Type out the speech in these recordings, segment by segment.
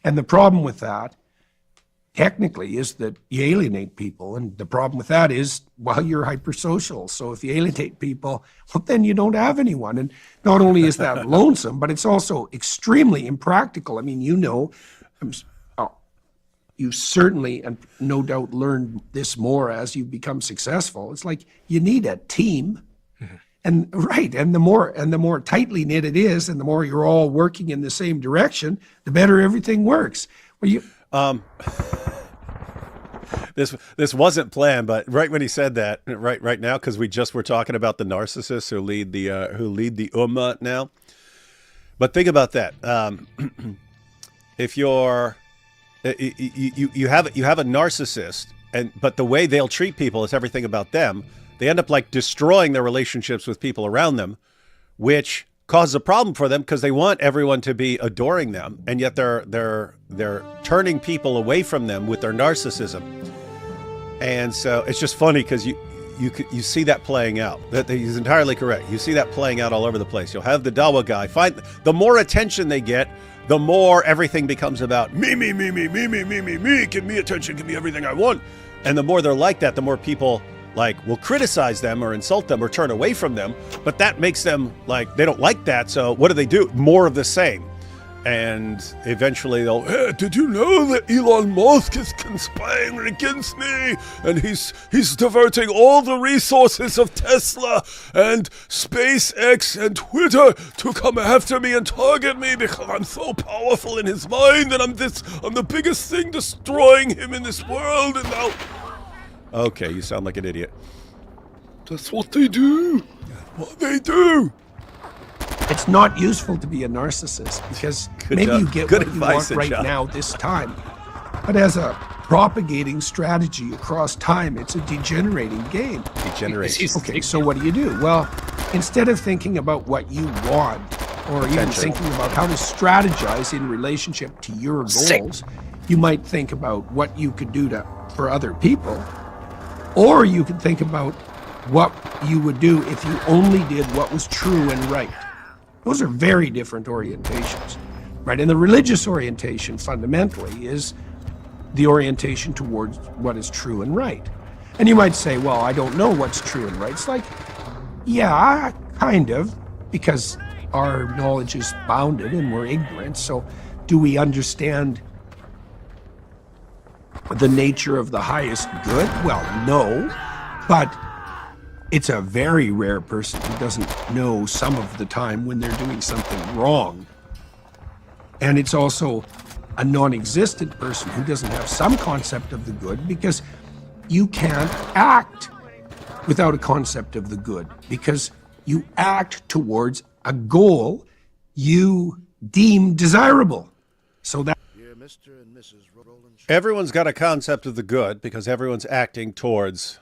And the problem with that, technically, is that you alienate people. And the problem with that is, well, you're hypersocial. So if you alienate people, well, then you don't have anyone. And not only is that lonesome, but it's also extremely impractical. I mean, you certainly, and no doubt, learned this more as you become successful. It's like you need a team. And the more tightly knit it is, and the more you're all working in the same direction, the better everything works. Well, This wasn't planned, but right when he said that, right now, because we just were talking about the narcissists who lead the ummah now. But think about that. If you're you have a narcissist, but the way they'll treat people is everything about them. They end up like destroying their relationships with people around them, which causes a problem for them because they want everyone to be adoring them, and yet they're turning people away from them with their narcissism. And so it's just funny because you see that playing out. That he's entirely correct. You see that playing out all over the place. You'll have the Dawa guy the more attention they get, the more everything becomes about me, give me attention, give me everything I want. And the more they're like that, the more people will criticize them or insult them or turn away from them. But that makes them they don't like that. So what do? More of the same. And eventually they'll, hey, did you know that Elon Musk is conspiring against me? And he's diverting all the resources of Tesla and SpaceX and Twitter to come after me and target me because I'm so powerful in his mind, and I'm the biggest thing destroying him in this world. And now, okay, you sound like an idiot. That's what they do. it's not useful to be a narcissist because maybe you get what you want right now this time. But as a propagating strategy across time, it's a degenerating game. Okay, so what do? Well, instead of thinking about what you want or even thinking about how to strategize in relationship to your goals, you might think about what you could do for other people, or you could think about what you would do if you only did what was true and right. Those are very different orientations, right? And the religious orientation fundamentally is the orientation towards what is true and right. And you might say, well, I don't know what's true and right. It's like, yeah, kind of, because our knowledge is bounded and we're ignorant. So do we understand the nature of the highest good? Well, no, but it's a very rare person who doesn't know some of the time when they're doing something wrong. And it's also a non-existent person who doesn't have some concept of the good, because you can't act without a concept of the good, because you act towards a goal you deem desirable. So that everyone's got a concept of the good because everyone's acting towards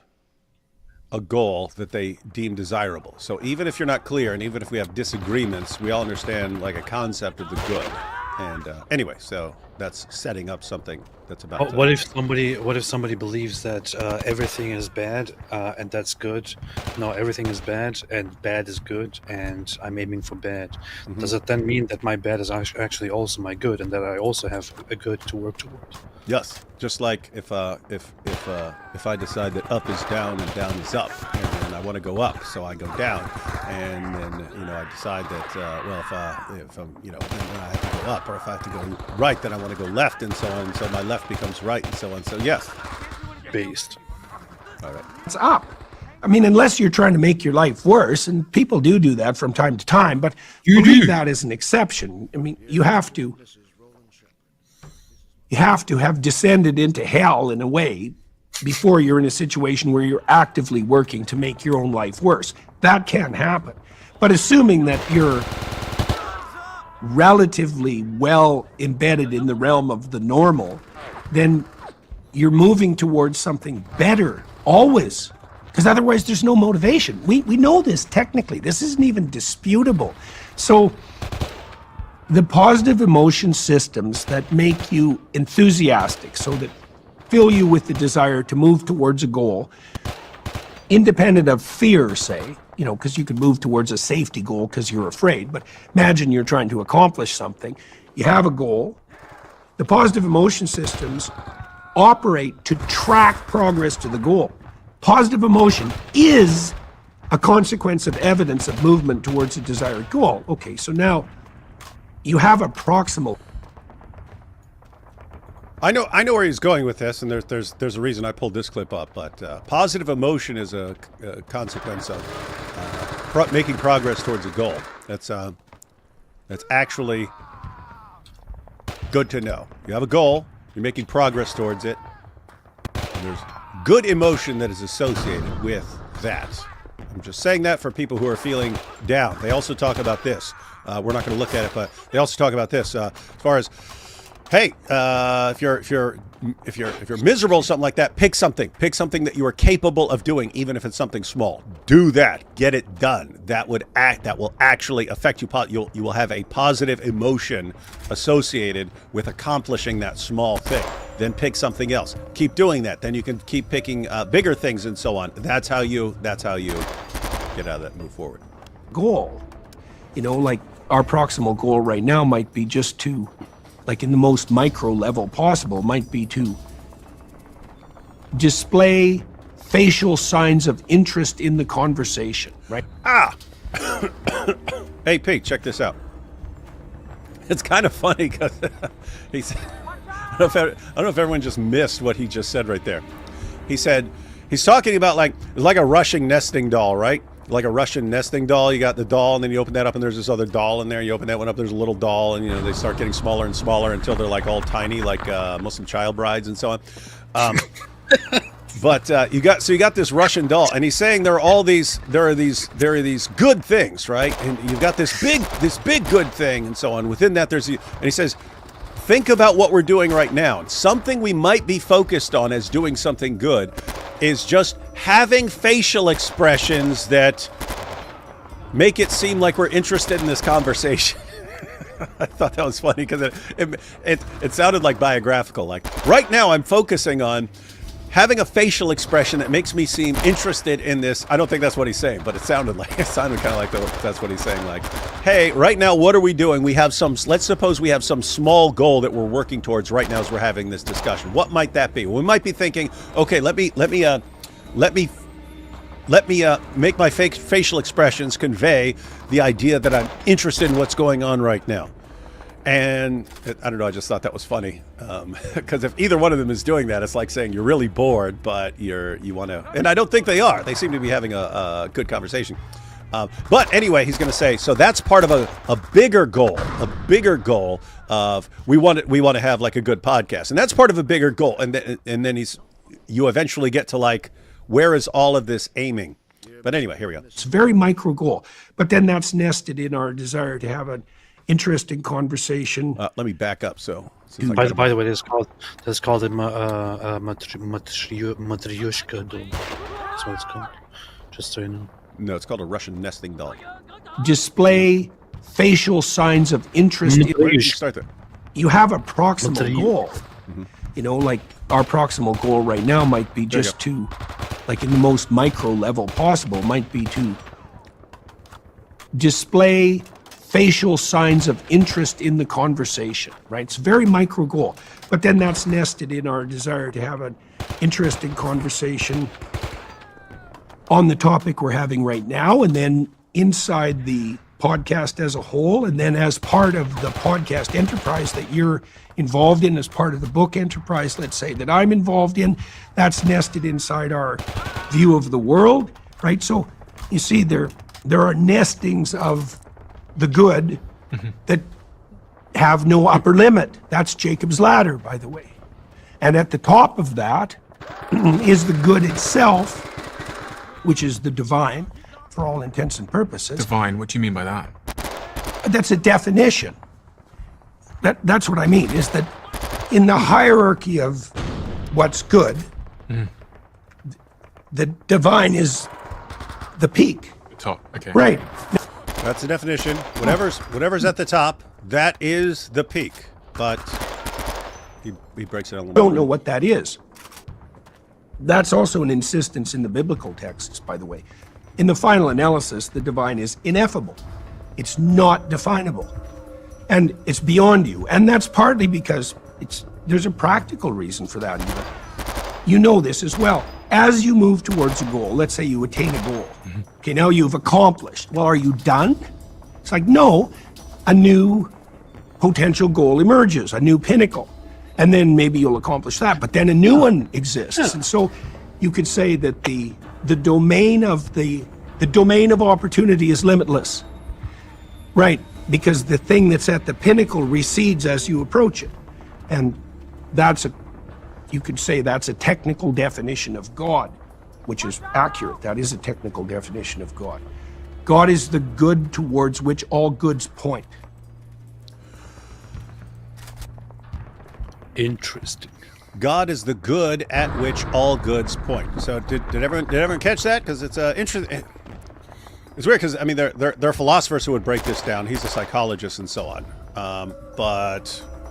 a goal that they deem desirable. So even if you're not clear, and even if we have disagreements, we all understand like a concept of the good. And anyway, so that's setting up something that's about. What if somebody believes that everything is bad and that's good? No, everything is bad and bad is good, and I'm aiming for bad. Mm-hmm. Does it then mean that my bad is actually also my good, and that I also have a good to work towards? Yes, just like if I decide that up is down and down is up, and I want to go up, so I go down, and then I decide that if I'm then I have to go up, or if I have to go right, then I want to go left, and so on. So my left becomes right, and so on. So yes, based. All right, it's up. I mean, unless you're trying to make your life worse, and people do that from time to time, but you believe that as an exception. I mean, you have to have descended into hell in a way before you're in a situation where you're actively working to make your own life worse. That can happen. But assuming that you're relatively well embedded in the realm of the normal, then you're moving towards something better, always. Because otherwise there's no motivation. We know this technically. This isn't even disputable. So the positive emotion systems that make you enthusiastic, so that fill you with the desire to move towards a goal, independent of fear, say, because you could move towards a safety goal because you're afraid. But imagine you're trying to accomplish something. You have a goal, The positive emotion systems operate to track progress to the goal. Positive emotion is a consequence of evidence of movement towards a desired goal. Okay, so now you have a proximal. I know where he's going with this, and there's a reason I pulled this clip up. But positive emotion is a consequence of making progress towards a goal. That's actually good to know. You have a goal, you're making progress towards it, and there's good emotion that is associated with that. I'm just saying that for people who are feeling down. They also talk about this. We're not going to look at it, but they also talk about this as far as, hey, if you're miserable or something like that, pick something that you are capable of doing, even if it's something small. Do that. Get it done. That will actually affect you. You will have a positive emotion associated with accomplishing that small thing. Then pick something else. Keep doing that. Then you can keep picking bigger things and so on. That's how you get out of that and move forward. Goal, like our proximal goal right now might be just to, like in the most micro level possible, might be to display facial signs of interest in the conversation, right? Hey, Pete, check this out. It's kind of funny because he said, I don't know if everyone just missed what he just said right there. He said, he's talking about like a Russian nesting doll, right? Like a Russian nesting doll. You got the doll, and then you open that up, and there's this other doll in there. You open that one up, there's a little doll, and they start getting smaller and smaller until they're like all tiny, like Muslim child brides and so on. But you got this Russian doll, and he's saying there are these good things, right? And you've got this big good thing, and so on. Within that, and he says, think about what we're doing right now. Something we might be focused on as doing something good is just having facial expressions that make it seem like we're interested in this conversation. I thought that was funny because it sounded like biographical. Like, right now I'm focusing on having a facial expression that makes me seem interested in this. I don't think that's what he's saying, but it sounded kind of like that's what he's saying. Like, hey, right now, what are we doing? Let's suppose we have some small goal that we're working towards right now as we're having this discussion. What might that be? We might be thinking, okay, let me make my facial expressions convey the idea that I'm interested in what's going on right now. And I don't know, I just thought that was funny. Because if either one of them is doing that, it's like saying you're really bored, but you want to... And I don't think they are. They seem to be having a good conversation. But anyway, he's going to say, so that's part of a bigger goal of we want to have like a good podcast. And that's part of a bigger goal. And then you eventually get to like, where is all of this aiming? But anyway, here we go. It's a very micro goal, but then that's nested in our desire to have an interesting conversation. Let me back up. By the way, that's called a matryoshka doll. That's what it's called. Just so you know. No, it's called a Russian nesting doll. Display facial signs of interest. Start there. You have a proximal goal. Like our proximal goal right now might be just to, like in the most micro level possible, might be to display facial signs of interest in the conversation, right? It's a very micro goal, but then that's nested in our desire to have an interesting conversation on the topic we're having right now, and then inside the podcast as a whole, and then as part of the podcast enterprise that you're involved in, as part of the book enterprise, let's say, that I'm involved in, that's nested inside our view of the world, right? So you see there are nestings of the good that have no upper limit. That's Jacob's ladder, by the way. And at the top of that is the good itself, which is the divine, for all intents and purposes. Divine, what do you mean by that? That's a definition. That's what I mean, is that in the hierarchy of what's good, the divine is the peak. The top, okay. Right. That's the definition. Whatever's at the top, that is the peak. But he breaks it down a little bit. Don't know what that is. That's also an insistence in the biblical texts, by the way. In the final analysis, the divine is ineffable. It's not definable. And it's beyond you. And that's partly because, There's a practical reason for that even. You know this as well. As you move towards a goal, let's say you attain a goal. Okay, now you've accomplished. Well, are you done? It's like, no, a new potential goal emerges, a new pinnacle. And then maybe you'll accomplish that, but then a new one exists. And so you could say that the domain of opportunity is limitless. Right, because the thing that's at the pinnacle recedes as you approach it. And you could say that's a technical definition of God, which is accurate. That is a technical definition of God. God is the good towards which all goods point. Interesting. God is the good at which all goods point. So did everyone catch that? Because it's interesting. It's weird because, I mean, there are philosophers who would break this down. He's a psychologist and so on.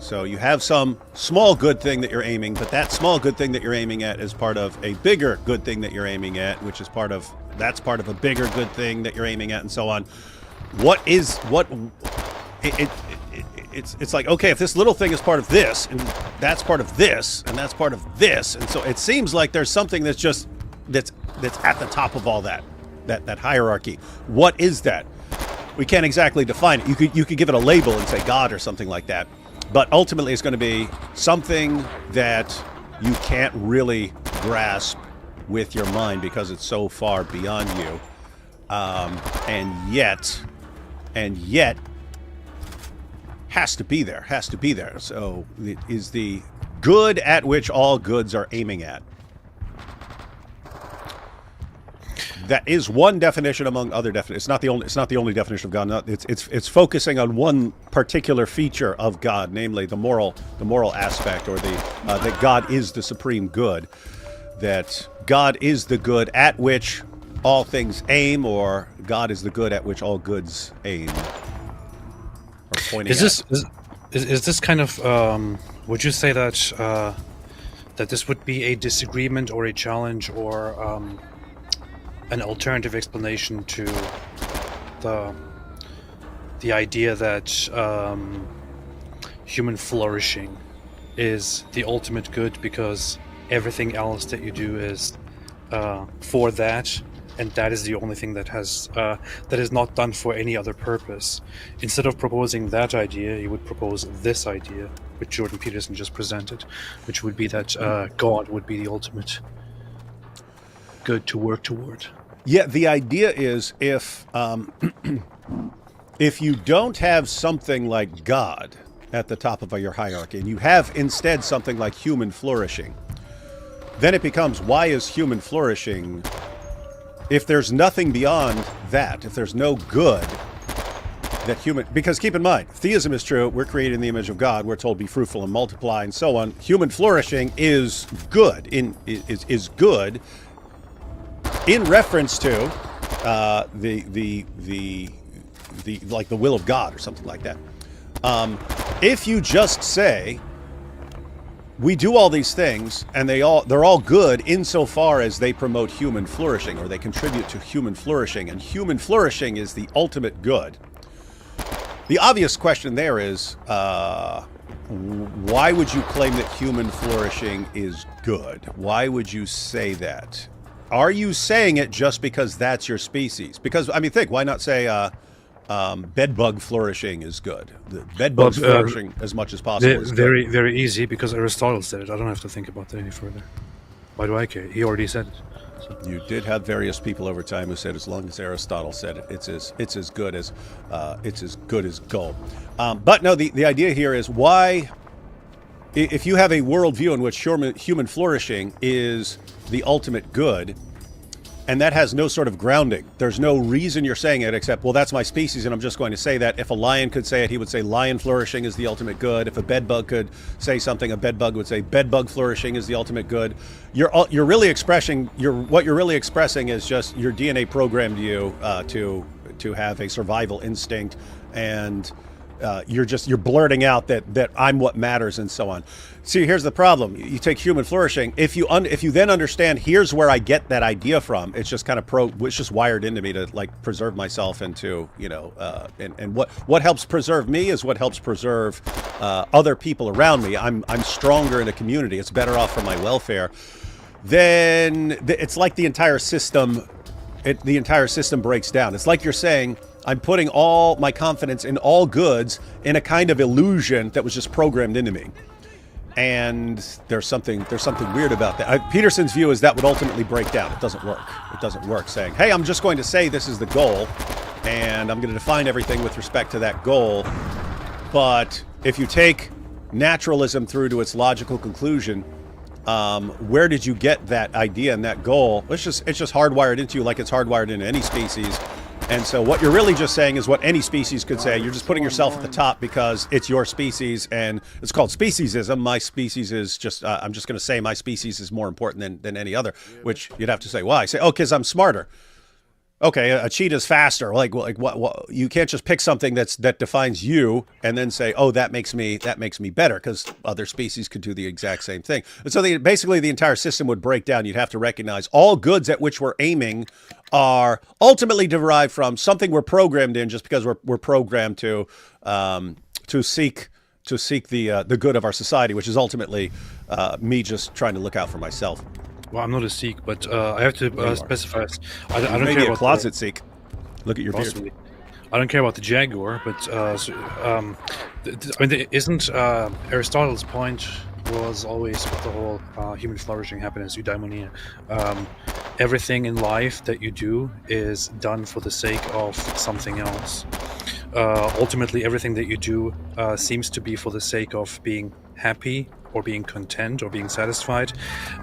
So you have some small good thing that you're aiming, but that small good thing that you're aiming at is part of a bigger good thing that you're aiming at, which is part of a bigger good thing that you're aiming at, and so on. It's like, okay, if this little thing is part of this, and that's part of this, and that's part of this, and so it seems like there's something that's at the top of all that hierarchy. What is that? We can't exactly define it. You could give it a label and say God or something like that. But ultimately, it's going to be something that you can't really grasp with your mind because it's so far beyond you, and yet has to be there. So it is the good at which all goods are aiming at. That is one definition among other definitions. It's not the only definition of God. It's focusing on one particular feature of God, namely the moral aspect, or that God is the supreme good. That God is the good at which all things aim, or God is the good at which all goods aim. Or pointing. Is this kind of? Would you say that that this would be a disagreement or a challenge or? An alternative explanation to the idea that human flourishing is the ultimate good because everything else that you do is for that, and that is the only thing that is not done for any other purpose. Instead of proposing that idea, you would propose this idea, which Jordan Peterson just presented, which would be that God would be the ultimate good to work toward. Yeah, the idea is if you don't have something like God at the top of your hierarchy, and you have instead something like human flourishing, then it becomes, why is human flourishing? If there's nothing beyond that, if there's no good that human... Because keep in mind, theism is true, we're created in the image of God, we're told be fruitful and multiply and so on. Human flourishing is good, is good in reference to the like the will of God or something like that. If you just say we do all these things and they're all good insofar as they promote human flourishing or they contribute to human flourishing, and human flourishing is the ultimate good. The obvious question there is, why would you claim that human flourishing is good? Why would you say that? Are you saying it just because that's your species? Because, I mean, why not say bedbug flourishing is good? The bedbugs flourishing as much as possible is good. Very, very easy, because Aristotle said it. I don't have to think about that any further. Why do I care? He already said it. So. You did have various people over time who said as long as Aristotle said it, it's as good as gold. But no, the idea here is why, if you have a worldview in which human flourishing is the ultimate good, and that has no sort of grounding, there's no reason you're saying it except, well, that's my species and I'm just going to say that. If a lion could say it, he would say lion flourishing is the ultimate good. If a bedbug could say something, a bedbug would say bedbug flourishing is the ultimate good. You're really expressing, what you're really expressing is just your DNA programmed you to have a survival instinct, and you're blurting out that I'm what matters and so on. See, here's the problem. You take human flourishing. If you then understand, here's where I get that idea from. It's just kind of it's just wired into me to like preserve myself and to, and what helps preserve me is what helps preserve other people around me. I'm stronger in a community. It's better off for my welfare. Then it's like the entire system breaks down. It's like you're saying, I'm putting all my confidence in all goods in a kind of illusion that was just programmed into me. And there's something weird about that. Peterson's view is that would ultimately break down. It doesn't work. It doesn't work saying, hey, I'm just going to say this is the goal, and I'm going to define everything with respect to that goal. But if you take naturalism through to its logical conclusion, where did you get that idea and that goal? It's just hardwired into you like it's hardwired into any species. And so what you're really just saying is what any species could say. You're just putting yourself at the top because it's your species, and it's called speciesism. My species is just, I'm just going to say my species is more important than any other, which you'd have to say, why? Say, oh, because I'm smarter. Okay, a cheetah's faster. Like what? You can't just pick something that defines you and then say, oh, that makes me better, because other species could do the exact same thing. And so basically the entire system would break down. You'd have to recognize all goods at which we're aiming are ultimately derived from something we're programmed in, just because we're programmed to seek the good of our society, which is ultimately me just trying to look out for myself. Well, I'm not a Sikh, but I have to specify. I don't Maybe care about a closet Sikh. Look at your possibly. beard. I don't care about the jaguar, but isn't Aristotle's point was always with the whole human flourishing, happiness, eudaimonia. Everything in life that you do is done for the sake of something else. Ultimately, everything that you do seems to be for the sake of being happy, or being content, or being satisfied.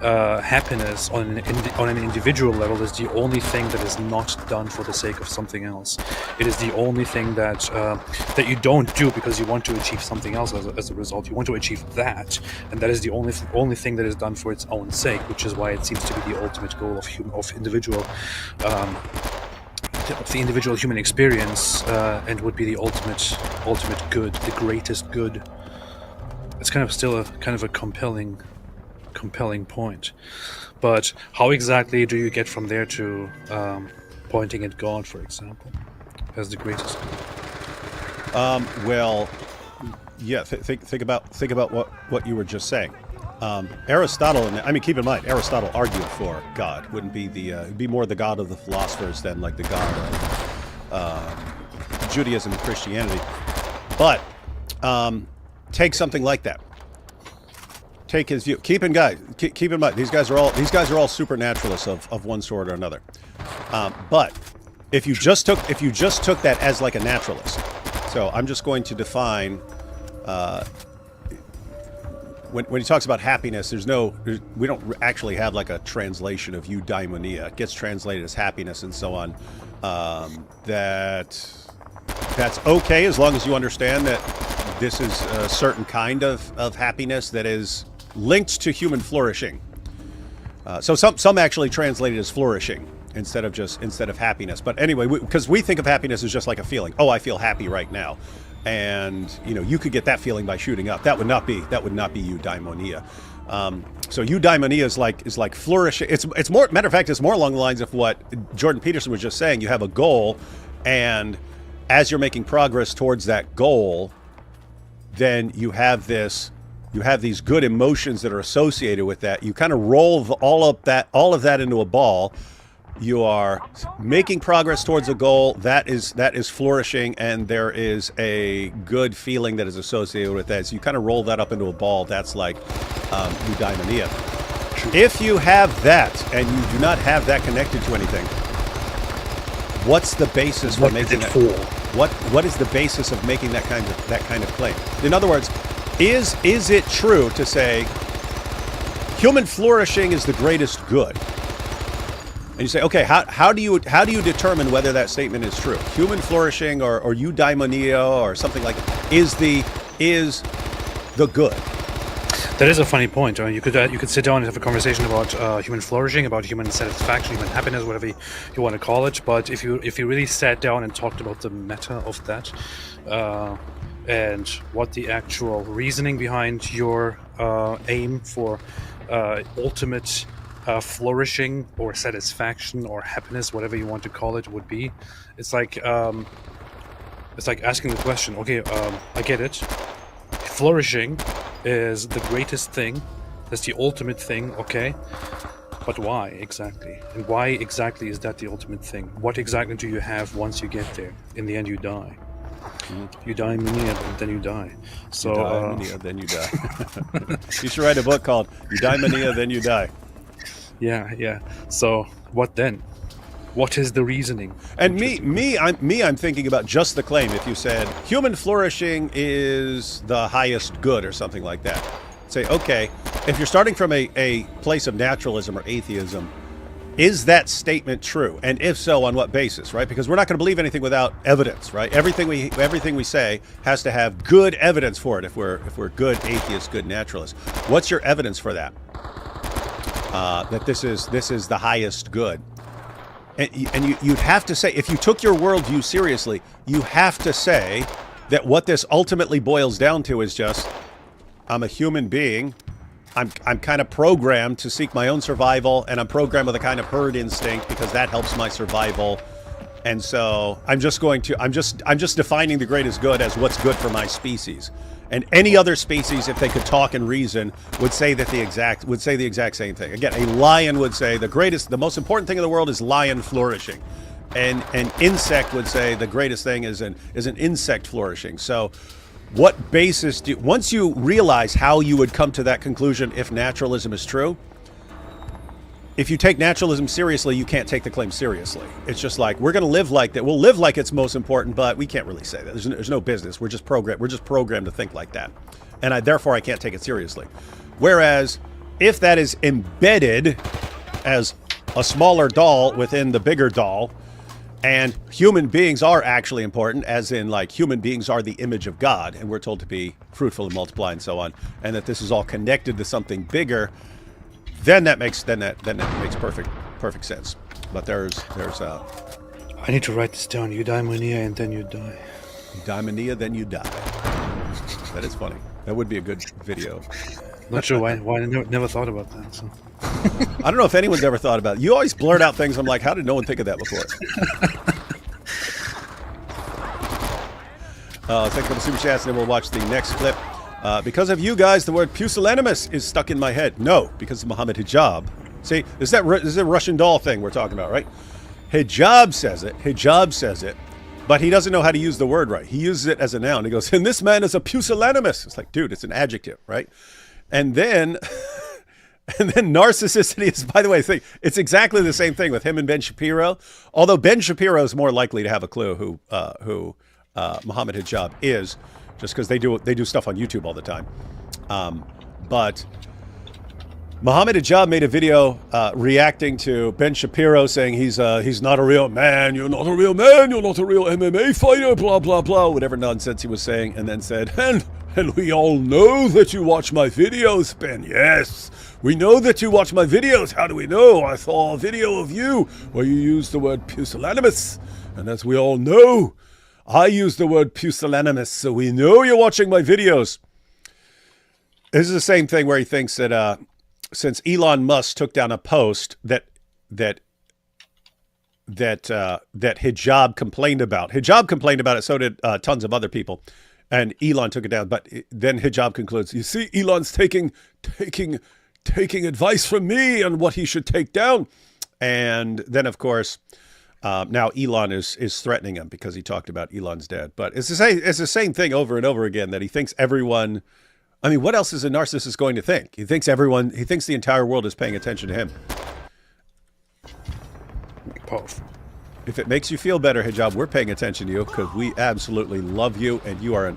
Happiness on an individual level is the only thing that is not done for the sake of something else. It is the only thing that you don't do because you want to achieve something else as a result. You want to achieve that, and that is the only thing that is done for its own sake, which is why it seems to be the ultimate goal of individual human experience, and would be the ultimate good, the greatest good. It's kind of still a compelling point, but how exactly do you get from there to pointing at God, for example, as the greatest? Well, yeah. Think about what you were just saying. Aristotle, keep in mind, Aristotle argued for God. Wouldn't be it'd be more the God of the philosophers than like the God of Judaism and Christianity. But take something like that. Take his view. Keep in mind, these guys are all supernaturalists of one sort or another. But if you just took that as like a naturalist, so I'm just going to define. When he talks about happiness, we don't actually have like a translation of eudaimonia. It gets translated as happiness and so on. That's okay as long as you understand that this is a certain kind of happiness that is linked to human flourishing. So some actually translate it as flourishing instead of happiness. But anyway, because we think of happiness as just like a feeling. Oh, I feel happy right now. And you could get that feeling by shooting up. That would not be eudaimonia. So eudaimonia is like flourishing. It's more, matter of fact, it's more along the lines of what Jordan Peterson was just saying. You have a goal, and as you're making progress towards that goal, then you have these good emotions that are associated with that. You kind of roll all of that into a ball. You are making progress towards a goal that is flourishing, and there is a good feeling that is associated with that. So you kind of roll that up into a ball. That's like eudaimonia. If you have that and you do not have that connected to anything, what's the basis for making that? What is the basis of making that kind of claim? In other words, is it true to say human flourishing is the greatest good? And you say, okay, how do you determine whether that statement is true? Human flourishing or eudaimonia or something like that is the good. That is a funny point. You could sit down and have a conversation about human flourishing, about human satisfaction, human happiness, whatever you want to call it. But if you really sat down and talked about the meta of that, and what the actual reasoning behind your aim for ultimate flourishing or satisfaction or happiness, whatever you want to call it, would be. It's like asking the question, okay, I get it. Flourishing is the greatest thing. That's the ultimate thing, okay? But why exactly? And why exactly is that the ultimate thing? What exactly do you have once you get there? In the end, you die. You die mania, but then you die. So, you die mania, then you die. You should write a book called "You Die Mania, Then You Die." Yeah. So what then? What is the reasoning? And I'm thinking about just the claim. If you said human flourishing is the highest good or something like that, say, okay, if you're starting from a place of naturalism or atheism, is that statement true? And if so, on what basis, right? Because we're not going to believe anything without evidence, right? Everything we say has to have good evidence for it. If we're good atheists, good naturalists, what's your evidence for that? That this is the highest good. And you'd have to say, if you took your worldview seriously, you have to say that what this ultimately boils down to is just, I'm a human being. I'm kind of programmed to seek my own survival, and I'm programmed with a kind of herd instinct because that helps my survival. And so I'm just defining the greatest good as what's good for my species. And any other species, if they could talk and reason, would say the exact same thing. Again, a lion would say the most important thing in the world is lion flourishing. And an insect would say the greatest thing is an insect flourishing. So what basis once you realize how you would come to that conclusion if naturalism is true, if you take naturalism seriously, you can't take the claim seriously. It's just like, we're going to live like that. We'll live like it's most important, but we can't really say that. There's no business. We're just programmed to think like that. And therefore I can't take it seriously. Whereas if that is embedded as a smaller doll within the bigger doll, and human beings are actually important, as in like human beings are the image of God, and we're told to be fruitful and multiply and so on, and that this is all connected to something bigger, then that makes perfect sense. But there's I need to write this down. You die mania and then you die. You die mania, then you die. That is funny. That would be a good video. Not sure why I never thought about that. So. I don't know if anyone's ever thought about it. You always blurt out things. I'm like, how did no one think of that before? Thank you for the super chats, and then we'll watch the next clip. Because of you guys, the word pusillanimous is stuck in my head. No, because of Muhammad Hijab. See, this is a Russian doll thing we're talking about, right? Hijab says it, but he doesn't know how to use the word right. He uses it as a noun. He goes, and this man is a pusillanimous. It's like, dude, it's an adjective, right? And then narcissistic is, by the way, it's exactly the same thing with him and Ben Shapiro. Although Ben Shapiro is more likely to have a clue who Muhammad Hijab is, just because they do stuff on YouTube all the time. But Muhammad Hijab made a video reacting to Ben Shapiro saying he's not a real man, you're not a real man, you're not a real MMA fighter, blah, blah, blah, whatever nonsense he was saying, and then said, and we all know that you watch my videos, Ben. Yes, we know that you watch my videos. How do we know? I saw a video of you where you used the word pusillanimous, and as we all know, I use the word pusillanimous, so we know you're watching my videos. This is the same thing where he thinks that since Elon Musk took down a post that Hijab complained about it, so did tons of other people, and Elon took it down. But then Hijab concludes, you see, Elon's taking advice from me on what he should take down, and then of course. Now Elon is threatening him because he talked about Elon's dad. But it's the same thing over and over again, that he thinks everyone. I mean, what else is a narcissist going to think? He thinks the entire world is paying attention to him. Powerful. If it makes you feel better, Hijab, we're paying attention to you because we absolutely love you, and you are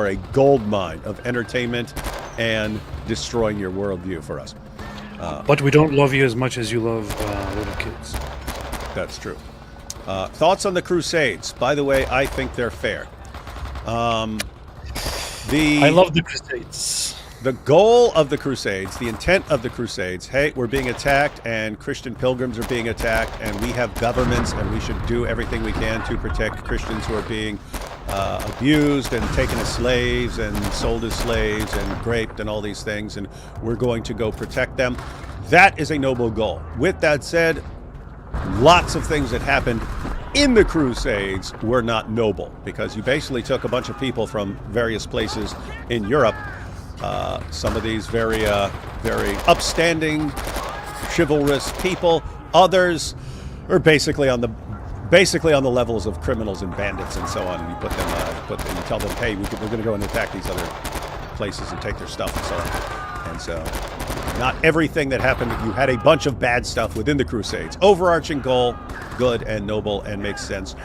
a gold mine of entertainment and destroying your worldview for us. But we don't love you as much as you love little kids. That's true. Thoughts on the Crusades? By the way, I think they're fair. I love the Crusades. The goal of the Crusades, the intent of the Crusades, hey, we're being attacked and Christian pilgrims are being attacked and we have governments and we should do everything we can to protect Christians who are being abused and taken as slaves and sold as slaves and raped and all these things, and we're going to go protect them. That is a noble goal. With that said, lots of things that happened in the Crusades were not noble, because you basically took a bunch of people from various places in Europe, some of these very upstanding, chivalrous people. Others are basically on the levels of criminals and bandits and so on. And you you tell them, hey, we're going to go and attack these other places and take their stuff and so on. And so, not everything that happened. You had a bunch of bad stuff within the Crusades. Overarching goal, good and noble and makes sense.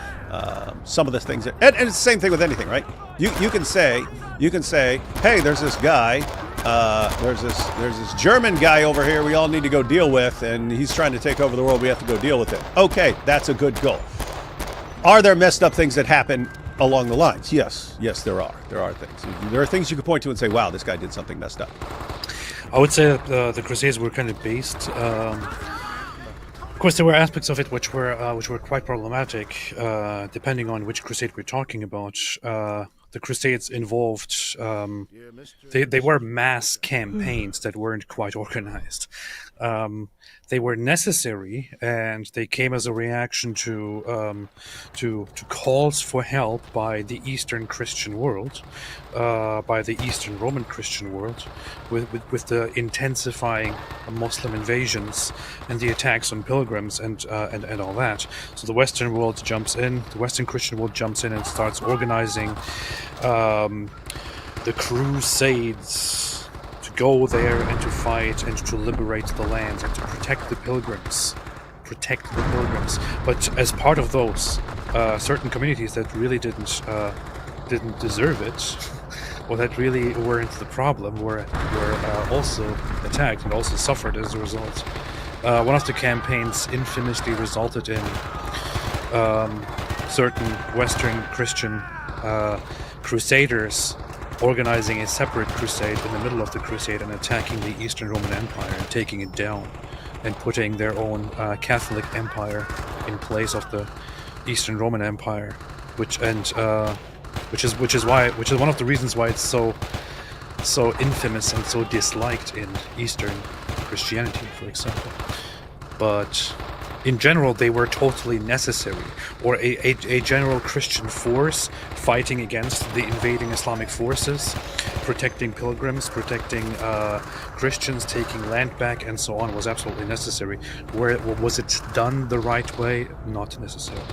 Some of the things and it's the same thing with anything, right? You can say, hey, there's this guy. There's this German guy over here we all need to go deal with, and he's trying to take over the world. We have to go deal with it. Okay, that's a good goal. Are there messed up things that happen along the lines? Yes, there are. There are things. There are things you could point to and say, wow, this guy did something messed up. I would say that the Crusades were kind of based. Of course, there were aspects of it which were quite problematic, depending on which crusade we're talking about. The Crusades involved, they were mass campaigns that weren't quite organized. They were necessary, and they came as a reaction to calls for help by the Eastern Christian world, by the Eastern Roman Christian world, with the intensifying Muslim invasions and the attacks on pilgrims and all that. So the Western world jumps in, the Western Christian world jumps in and starts organizing the Crusades to go there and to fight and to liberate the lands and to protect the pilgrims. But as part of those, certain communities that really didn't deserve it, or that really weren't the problem, were also attacked and also suffered as a result. One of the campaigns infamously resulted in certain Western Christian crusaders organizing a separate crusade in the middle of the crusade and attacking the Eastern Roman Empire and taking it down and putting their own Catholic empire in place of the Eastern Roman Empire, which is one of the reasons why it's so infamous and so disliked in Eastern Christianity, for example. But in general, they were totally necessary, or a general Christian force fighting against the invading Islamic forces, protecting pilgrims, protecting Christians, taking land back, and so on, was absolutely necessary. Was it done the right way? Not necessarily.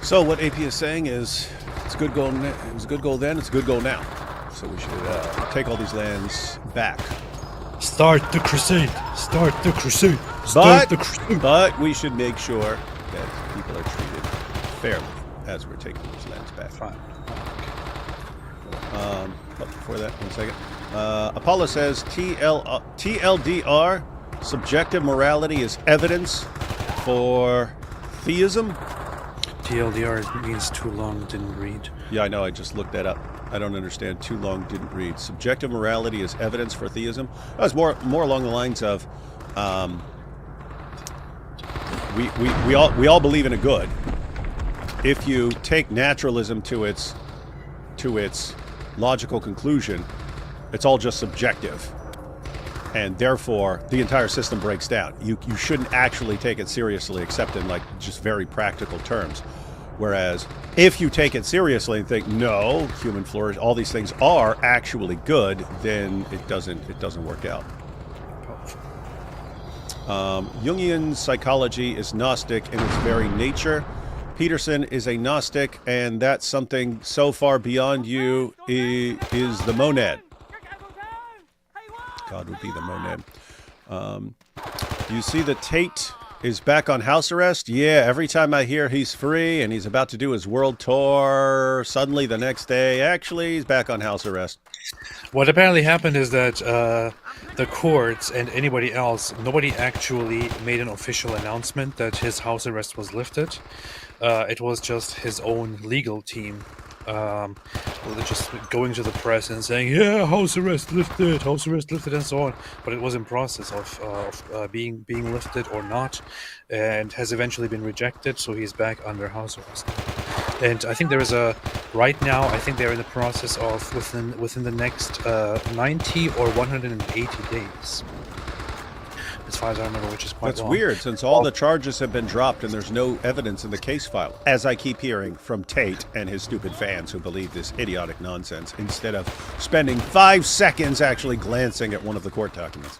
So what AP is saying is, it's a good goal. It was a good goal then. It's a good goal now. So we should take all these lands back. Start the crusade. But we should make sure that people are treated fairly as we're taking these lands back. Fine. But before that, 1 second. Apollo says TLDR, subjective morality is evidence for theism. TLDR means too long, didn't read. Yeah, I know. I just looked that up. I don't understand. Too long, didn't read. Subjective morality is evidence for theism. That was more along the lines of, we all believe in a good. If you take naturalism to its logical conclusion, it's all just subjective, and therefore the entire system breaks down. You shouldn't actually take it seriously, except in like just very practical terms. Whereas if you take it seriously and think, no, human flourish, all these things are actually good, then it doesn't work out. Jungian psychology is Gnostic in its very nature. Peterson is a Gnostic, and that's something so far beyond you is the monad. God would be the monad. You see that Tate is back on house arrest? Yeah, every time I hear he's free and he's about to do his world tour, suddenly the next day, actually, he's back on house arrest. What apparently happened is that the courts and anybody else, nobody actually made an official announcement that his house arrest was lifted. It was just his own legal team just going to the press and saying, yeah, house arrest lifted, and so on. But it was in process of being lifted or not, and has eventually been rejected, so he's back under house arrest. And I think there is right now, I think they're in the process of within the next 90 or 180 days. As far as I remember, which is quite That's long. weird, since all the charges have been dropped and there's no evidence in the case file, as I keep hearing from Tate and his stupid fans who believe this idiotic nonsense, instead of spending 5 seconds actually glancing at one of the court documents.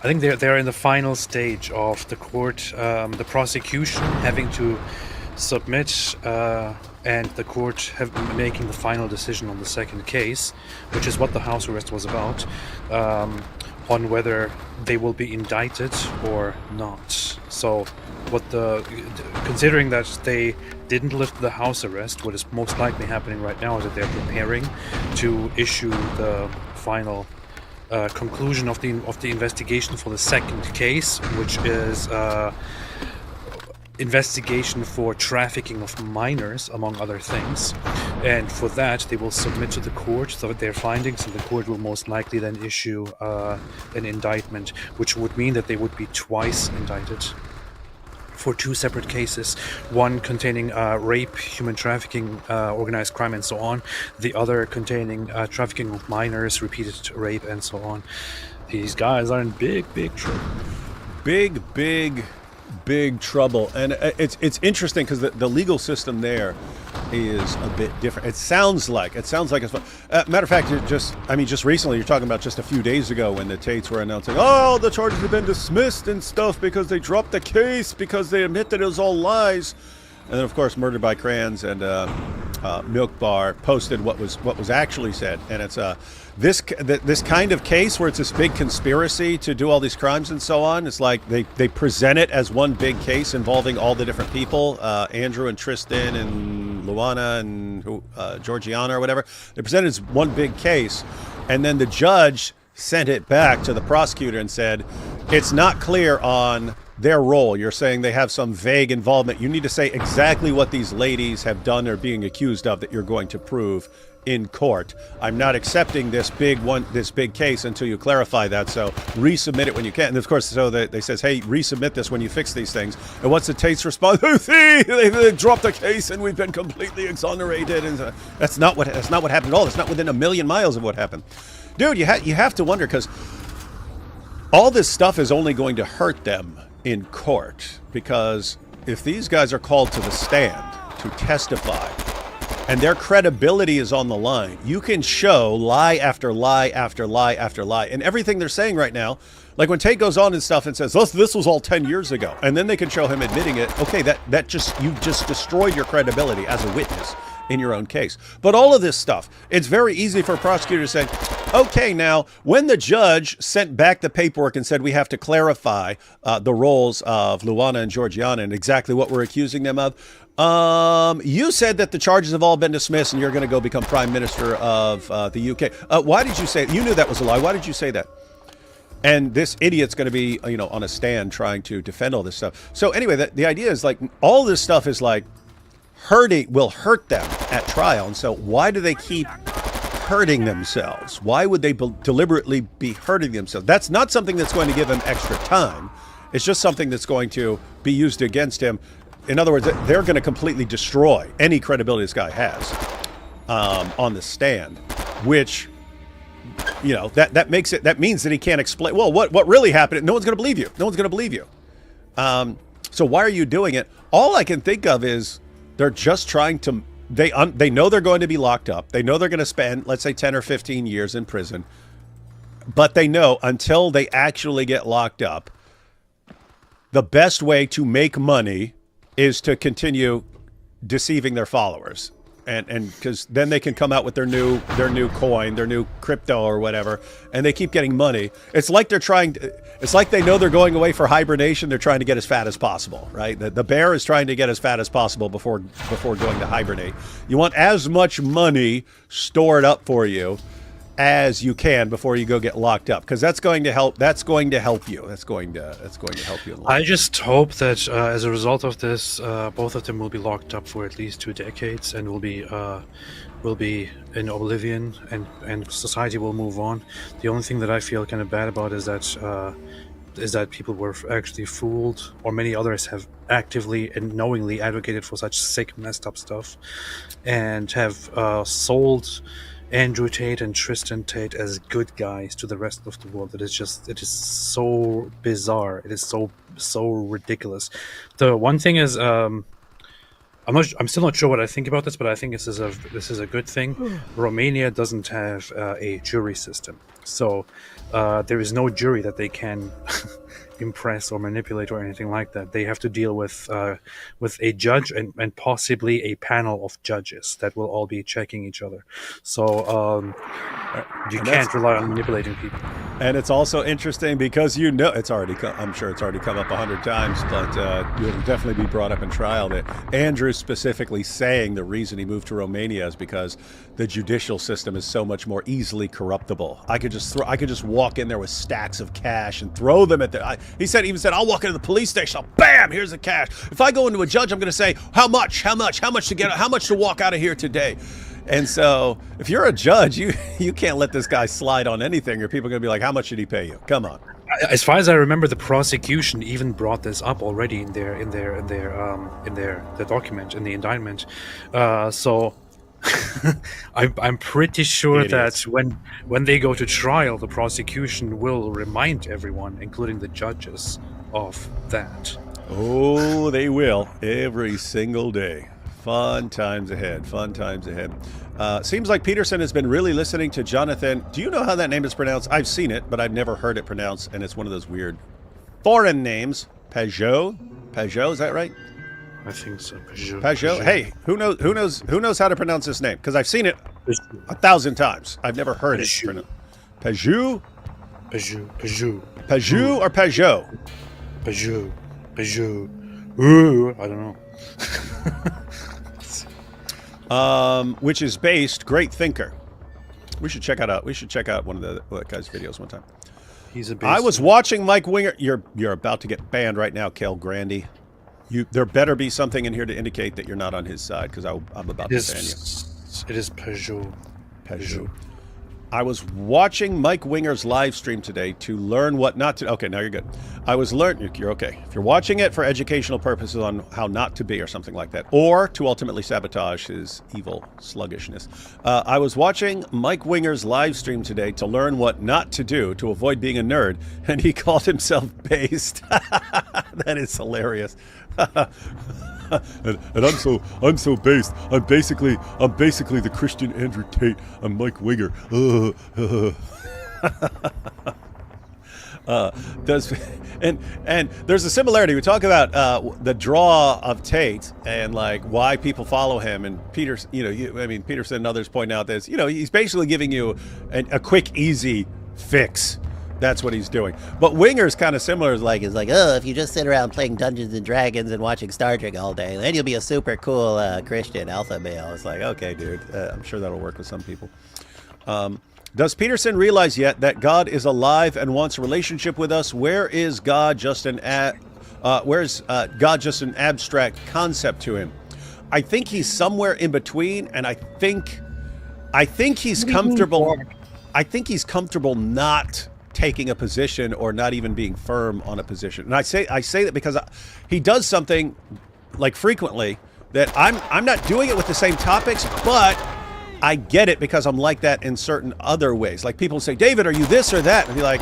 I think they're in the final stage of the court, the prosecution having to submit, and the court making the final decision on the second case, which is what the house arrest was about, on whether they will be indicted or not. So, considering that they didn't lift the house arrest, what is most likely happening right now is that they're preparing to issue the final conclusion of the investigation for the second case, which is investigation for trafficking of minors, among other things. And for that, they will submit to the court their findings, and the court will most likely then issue an indictment, which would mean that they would be twice indicted for 2 separate cases, one containing rape, human trafficking, organized crime, and so on, the other containing trafficking of minors, repeated rape, and so on. These guys are in big trouble. Big trouble. And it's interesting because the legal system there is a bit different. It sounds like it's matter of fact, just recently, you're talking about just a few days ago when the Tates were announcing, oh, the charges have been dismissed and stuff because they dropped the case because they admit that it was all lies. And then, of course, Murdered by Crayons and Milk Bar posted what was actually said, and it's this kind of case where it's this big conspiracy to do all these crimes and so on. It's like they present it as one big case involving all the different people, Andrew and Tristan and Luana and Georgiana or whatever. They present it as one big case, and then the judge sent it back to the prosecutor and said, it's not clear on their role. You're saying they have some vague involvement. You need to say exactly what these ladies have done or being accused of that you're going to prove in court. I'm not accepting this big case until you clarify that, so resubmit it when you can. And of course, so they says, hey, resubmit this when you fix these things. And what's the Tate's response? See, they dropped the case and we've been completely exonerated. And that's not what happened at all. That's not within a million miles of what happened. Dude, you have to wonder, because all this stuff is only going to hurt them in court, because if these guys are called to the stand to testify and their credibility is on the line, you can show lie after lie after lie after lie. And everything they're saying right now, like when Tate goes on and stuff and says, this was all 10 years ago, and then they can show him admitting it, okay, you've just destroyed your credibility as a witness in your own case. But all of this stuff, it's very easy for a prosecutor to say, okay, now, when the judge sent back the paperwork and said we have to clarify the roles of Luana and Georgiana and exactly what we're accusing them of, you said that the charges have all been dismissed and you're going to go become Prime Minister of the UK. Why did you say it? You knew that was a lie. Why did you say that? And this idiot's going to be, on a stand trying to defend all this stuff. So anyway, the idea is like all this stuff is like will hurt them at trial. And so why do they keep hurting themselves? Why would they deliberately be hurting themselves? That's not something that's going to give him extra time. It's just something that's going to be used against him. In other words, they're going to completely destroy any credibility this guy has on the stand, which, that means that he can't explain, well, what really happened. No one's going to believe you. No one's going to believe you. So why are you doing it? All I can think of is they're just trying to, they know they're going to be locked up. They know they're going to spend, let's say, 10 or 15 years in prison. But they know until they actually get locked up, the best way to make money is to continue deceiving their followers. And because then they can come out with their new coin, their new crypto or whatever, and they keep getting money. It's like they know they're going away for hibernation. They're trying to get as fat as possible, right? The bear is trying to get as fat as possible before going to hibernate. You want as much money stored up for you as you can before you go get locked up, because that's going to help. That's going to help you. That's going to help you. I just hope that as a result of this, both of them will be locked up for at least 2 decades and will be in oblivion, and society will move on. The only thing that I feel kind of bad about is that is that people were actually fooled, or many others have actively and knowingly advocated for such sick, messed up stuff, and have sold Andrew Tate and Tristan Tate as good guys to the rest of the world. It is so bizarre. It is so ridiculous. The one thing is, I'm still not sure what I think about this, but I think this is a good thing. Romania doesn't have a jury system, so there is no jury that they can impress or manipulate or anything like that. They have to deal with a judge and possibly a panel of judges that will all be checking each other. So you can't rely on manipulating people. And it's also interesting because I'm sure it's already come up 100 times, but it'll definitely be brought up in trial that Andrew's specifically saying the reason he moved to Romania is because the judicial system is so much more easily corruptible. I could just walk in there with stacks of cash and throw them at he even said, I'll walk into the police station, bam, here's the cash. If I go into a judge, I'm going to say, how much to walk out of here today. And so if you're a judge, you can't let this guy slide on anything, or people are going to be like, how much did he pay you? Come on. As far as I remember, the prosecution even brought this up already in their document, in the indictment. So I'm pretty sure that when they go to trial, the prosecution will remind everyone, including the judges, of that. Oh, they will, every single day. Fun times ahead. Seems like Peterson has been really listening to Jonathan. Do you know how that name is pronounced? I've seen it, but I've never heard it pronounced, and it's one of those weird foreign names. Peugeot, is that right? I think so. Peugeot. Hey, who knows how to pronounce this name? Because I've seen it 1,000 times. I've never heard it pronounced. Peugeot. Peugeot or Peugeot? Peugeot. Ooh, I don't know. Which is based, great thinker. We should check out one of that guy's videos one time. I was watching Mike Winger. You're about to get banned right now, Kel Grandy. There better be something in here to indicate that you're not on his side, because I'm about to ban you. It is Peugeot. I was watching Mike Winger's live stream today to learn what not to. Okay, now you're good. You're okay. If you're watching it for educational purposes on how not to be or something like that, or to ultimately sabotage his evil sluggishness. I was watching Mike Winger's live stream today to learn what not to do to avoid being a nerd, and he called himself based. That is hilarious. and I'm so based. I'm basically the Christian Andrew Tate. I'm Mike Winger. And there's a similarity. We talk about the draw of Tate and like why people follow him. And Peterson and others point out this. He's basically giving you a quick, easy fix. That's what he's doing. But Winger's kind of similar. It's like, oh, if you just sit around playing Dungeons and Dragons and watching Star Trek all day, then you'll be a super cool Christian alpha male. It's like, okay, dude, I'm sure that'll work with some people. Does Peterson realize yet that God is alive and wants a relationship with us? Where is God just an abstract concept to him? I think he's somewhere in between, and I think he's comfortable. I think he's comfortable not taking a position or not even being firm on a position. And I say that because he does something like frequently that I'm not doing it with the same topics, but I get it because I'm like that in certain other ways. Like people say, David, are you this or that? And be like,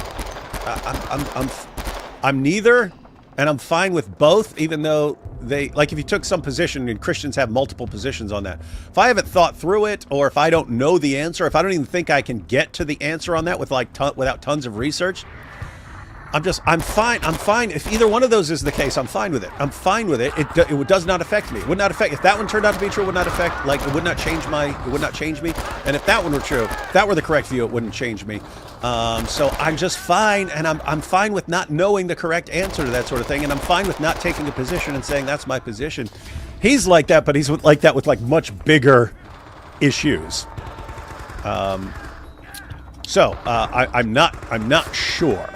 I'm neither, and I'm fine with both, even though if you took some position, and Christians have multiple positions on that. If I haven't thought through it, or if I don't know the answer, if I don't even think I can get to the answer on that without tons of research, I'm fine. I'm fine. If either one of those is the case, I'm fine with it. I'm fine with it. It does not affect me. It would not affect, if that one turned out to be true, it would not affect, it would not change me. And if that one were true, if that were the correct view, it wouldn't change me. So I'm just fine, and I'm fine with not knowing the correct answer to that sort of thing, and I'm fine with not taking a position and saying that's my position. He's like that, but he's like that with much bigger issues. So I'm not sure.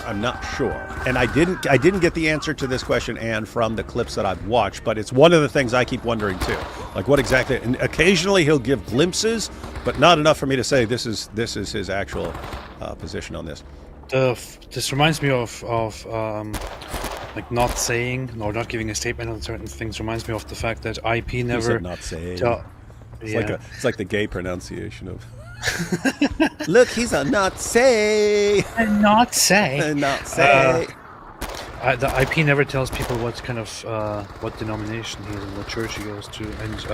And I didn't get the answer to this question, Anne, from the clips that I've watched, but it's one of the things I keep wondering too. Like what exactly, and occasionally he'll give glimpses, but not enough for me to say this is his actual position on this. This reminds me of like not saying or not giving a statement on certain things. Reminds me of the fact that IP You never said not saying. It's yeah. it's like the gay pronunciation of. Look, he's a not say. Not say. Not say. The IP never tells people what kind of what denomination he is and what church he goes to. And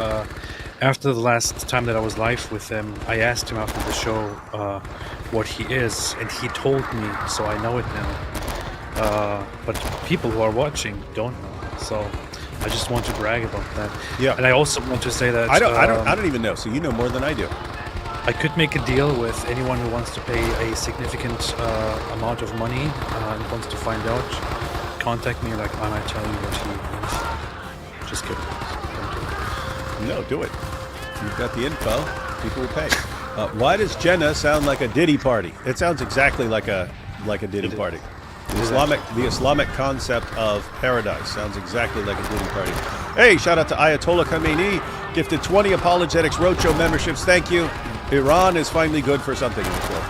after the last time that I was live with him, I asked him after the show what he is, and he told me, so I know it now. But people who are watching don't know, so I just want to brag about that. Yeah. And I also want to say that I don't even know. So you know more than I do. I could make a deal with anyone who wants to pay a significant amount of money and wants to find out. Contact me, like I might tell you what he is. Just kidding. Don't do it. No, do it. You've got the info. People will pay. Why does Jenna sound like a Diddy party? It sounds exactly like a Diddy party. The Islamic concept of paradise sounds exactly like a Diddy party. Hey, shout out to Ayatollah Khamenei, gifted 20 Apologetics Roadshow memberships. Thank you. Iran is finally good for something in this world.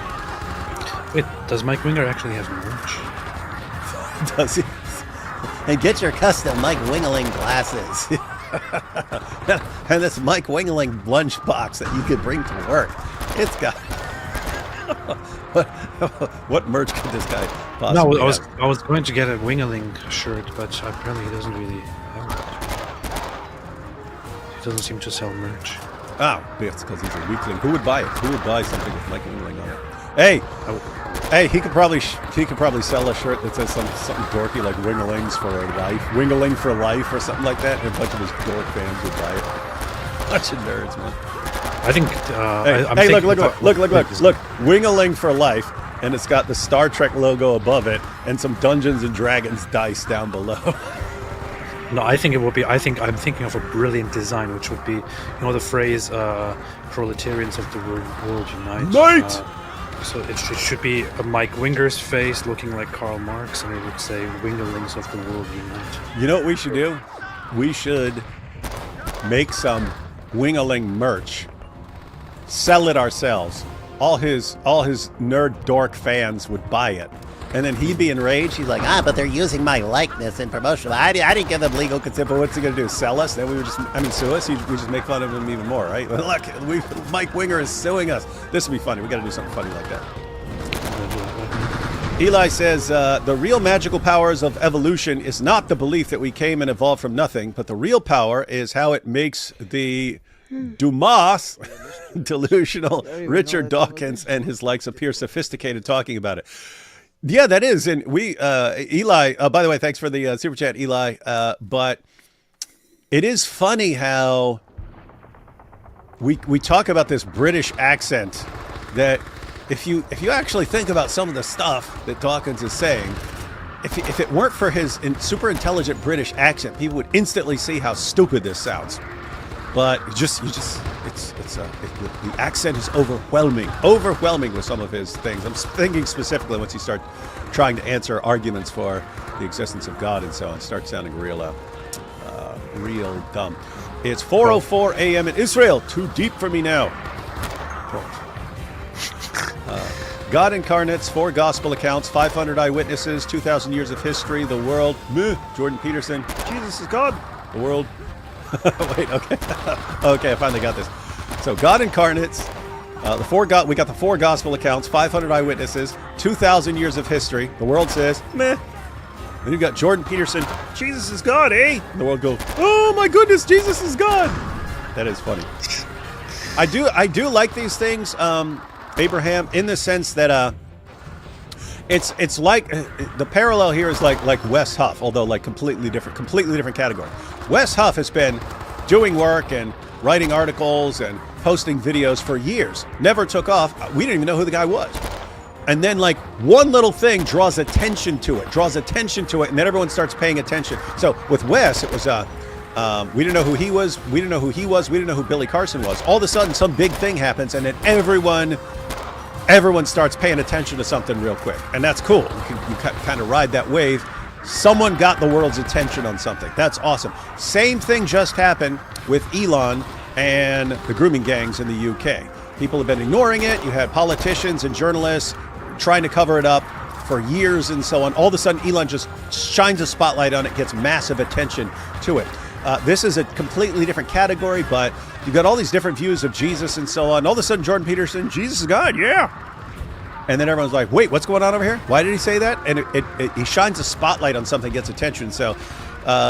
Wait, does Mike Winger actually have merch? Does he? And get your custom Mike Wingeling glasses. And this Mike Wingeling lunchbox that you could bring to work. It's got... What merch could this guy possibly No, have? I was going to get a Wingeling shirt, but apparently he doesn't really have it. He doesn't seem to sell merch. Oh, it's because he's a weakling. Who would buy it? Who would buy something with Mike Wingeling on it? Hey, he could probably sell a shirt that says something dorky like Wingelings for life, Wingeling for life, or something like that. And a bunch of his dork fans would buy it. Bunch of nerds, man. I think. Hey, look! Wingeling for life, and it's got the Star Trek logo above it, and some Dungeons and Dragons dice down below. No, I think it would be. I'm thinking of a brilliant design, which would be, you know, the phrase "proletarians of the world unite." Night. So it should be a Mike Winger's face looking like Karl Marx, and it would say "Wingerlings of the world unite." You know what we should do? We should make some Wingeling merch, sell it ourselves. All his nerd dork fans would buy it, and then he'd be enraged. She's like, but they're using my likeness in promotional. I didn't give them legal consent. But what's he gonna do? Sell us? Then we would sue us. We just make fun of him even more, right? Look, Mike Winger is suing us. This would be funny. We got to do something funny like that. Eli says the real magical powers of evolution is not the belief that we came and evolved from nothing, but the real power is how it makes the Dumas delusional Richard Dawkins and his likes appear sophisticated talking about it. Yeah, that is. And we, Eli, by the way, thanks for the super chat, Eli. But it is funny how we talk about this British accent that if you actually think about some of the stuff that Dawkins is saying, if it weren't for his super intelligent British accent, people would instantly see how stupid this sounds. But the accent is overwhelming with some of his things. I'm thinking specifically once you start trying to answer arguments for the existence of God and so on, start sounding real dumb. It's 4:04 a.m. in Israel. Too deep for me now. God incarnates, 4 gospel accounts, 500 eyewitnesses, 2,000 years of history, the world. Jordan Peterson. Jesus is God. The world. Wait, okay. Okay, I finally got this. So God incarnates, we got the 4 gospel accounts, 500 eyewitnesses, 2,000 years of history. The world says, meh. Then you got Jordan Peterson, Jesus is God, eh? And the world goes, oh my goodness, Jesus is God. That is funny. I do like these things, Abraham, in the sense that it's like the parallel here is like Wes Huff, although like completely different category. Wes Huff has been doing work and writing articles and posting videos for years. Never took off. We didn't even know who the guy was. And then like one little thing draws attention to it, and then everyone starts paying attention. So with Wes, it was we didn't know who he was, we didn't know who Billy Carson was. All of a sudden some big thing happens, and then everyone starts paying attention to something real quick. And that's cool. You kind of ride that wave. Someone got the world's attention on something. That's awesome. Same thing just happened with Elon and the grooming gangs in the UK. People have been ignoring it. You had politicians and journalists trying to cover it up. for years and so on. All of a sudden, Elon just shines a spotlight on it, gets massive attention to it. This is a completely different category, but you've got all these different views of Jesus and so on. All of a sudden, Jordan Peterson, Jesus is God, yeah. And then everyone's like, wait, what's going on over here? Why did he say that? And he shines a spotlight on something, gets attention. So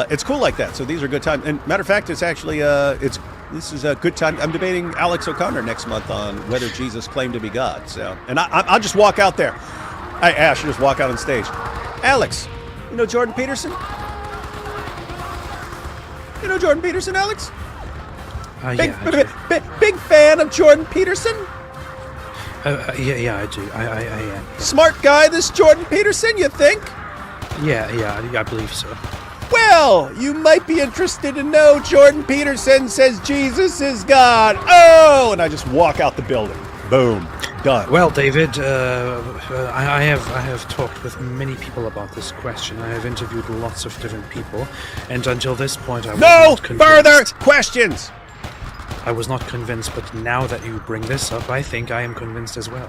it's cool like that. So these are good times. And matter of fact, it's actually, this is a good time. I'm debating Alex O'Connor next month on whether Jesus claimed to be God. So, and I'll just walk out there. I should just walk out on stage. Alex, you know Jordan Peterson? You know Jordan Peterson, Alex? Big fan of Jordan Peterson? Yeah, I do. I am. Yeah. Smart guy, this Jordan Peterson, you think? Yeah, I believe so. Well, you might be interested to know Jordan Peterson says Jesus is God. Oh, and I just walk out the building. Boom. Done. Well, David, I have talked with many people about this question. I have interviewed lots of different people, and until this point, I was not convinced. Further questions. I was not convinced, but now that you bring this up, I think I am convinced as well.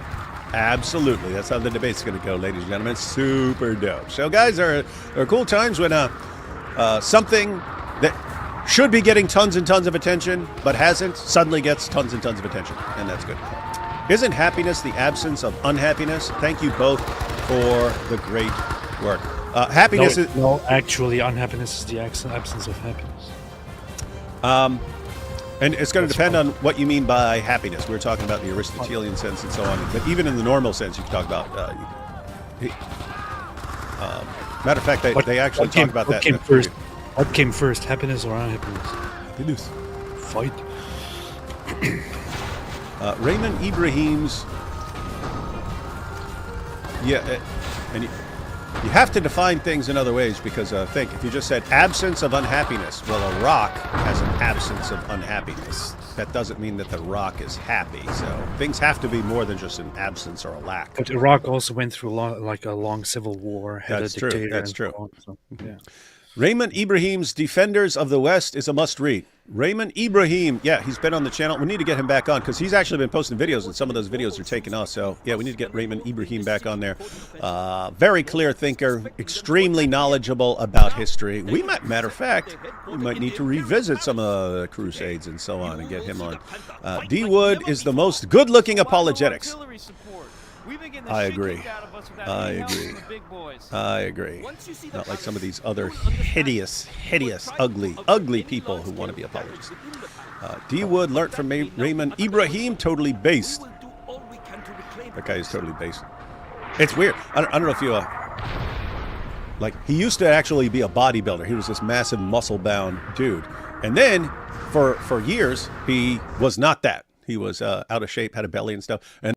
Absolutely. That's how the debate's going to go, ladies and gentlemen. Super dope. So, guys, there are cool times when something that should be getting tons and tons of attention, but hasn't, suddenly gets tons and tons of attention, and that's good. Isn't happiness the absence of unhappiness? Thank you both for the great work. Happiness is... No, actually, unhappiness is the absence of happiness. And it's going to depend on what you mean by happiness. We were talking about the Aristotelian sense and so on. But even in the normal sense, you can talk about... matter of fact, they actually talk about that. What came first, happiness or unhappiness? Happiness. Fight. Raymond Ibrahim's... Yeah, and you have to define things in other ways because think, if you just said absence of unhappiness, well, a rock has an absence of unhappiness. That doesn't mean that the rock is happy. So things have to be more than just an absence or a lack. But Iraq also went through a long civil war. That's true. That's true. So, yeah. Raymond Ibrahim's Defenders of the West is a must-read. Raymond Ibrahim, yeah, he's been on the channel. We need to get him back on because he's actually been posting videos, and some of those videos are taking off. So, yeah, we need to get Raymond Ibrahim back on there. Very clear thinker, extremely knowledgeable about history. Matter of fact, we might need to revisit some of the Crusades and so on and get him on. D. Wood is the most good-looking apologetics. I agree. Not like some of these other hideous, ugly people who want to be apologists. D. Wood learned from Raymond Ibrahim, totally based. That guy is totally based. It's weird. I don't know if you... he used to actually be a bodybuilder. He was this massive, muscle-bound dude. And then, for years, he was not that. He was out of shape, had a belly and stuff. And